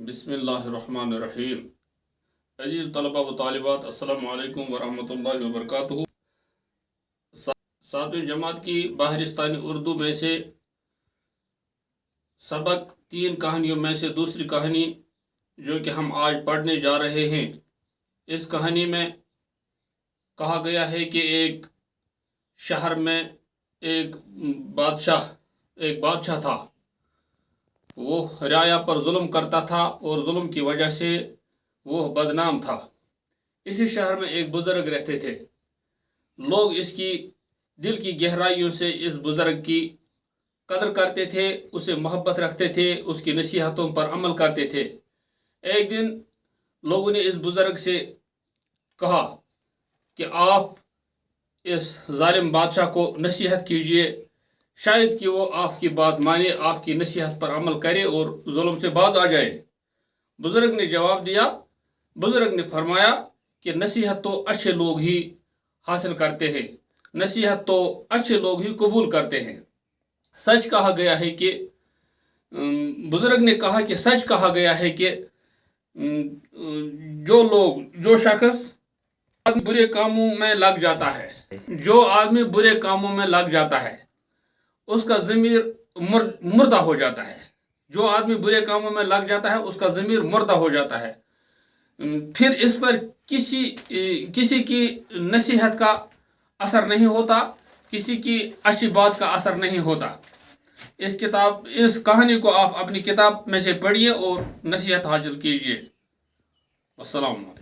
बिस्मिल्लाहिर्रहमानिर्रहीम। अजीज़ तलबा व तालिबात, अस्सलामु अलैकुम वरहमतुल्लाहि वबरकातुहू। सातवीं जमात की बहरिस्तानी उर्दू में से सबक 3 कहानियों में से दूसरी कहानी जो कि हम आज पढ़ने जा रहे हैं। इस कहानी में कहा गया है कि एक शहर में एक बादशाह था। वो राया पर जुल्म करता था और जुल्म की वजह से वो बदनाम था। इसी शहर में एक बुजुर्ग रहते थे। लोग इसकी दिल की गहराइयों से इस बुजुर्ग की कदर करते थे, उसे मोहब्बत रखते थे, उसकी नसीहतों पर अमल करते थे। एक दिन लोगों ने इस बुजुर्ग से कहा कि आप इस जालिम बादशाह को नसीहत कीजिए, शायद कि वो आपकी बात माने, आपकी नसीहत पर अमल करे और जुल्म से बाज आ जाए। बुजुर्ग ने जवाब दिया। बुजुर्ग ने फरमाया कि नसीहत तो अच्छे लोग ही हासिल करते हैं, नसीहत तो अच्छे लोग ही कबूल करते हैं। सच कहा गया है कि बुजुर्ग ने कहा कि सच कहा गया है कि जो शख्स बुरे कामों में लग जाता है, जो आदमी बुरे कामों में लग जाता है उसका ज़मीर मुर्दा हो जाता है। जो आदमी बुरे कामों में लग जाता है उसका ज़मीर मुर्दा हो जाता है। फिर इस पर किसी की नसीहत का असर नहीं होता, किसी की अच्छी बात का असर नहीं होता। इस कहानी को आप अपनी किताब में से पढ़िए और नसीहत हासिल कीजिए। अस्सलाम वालेकुम।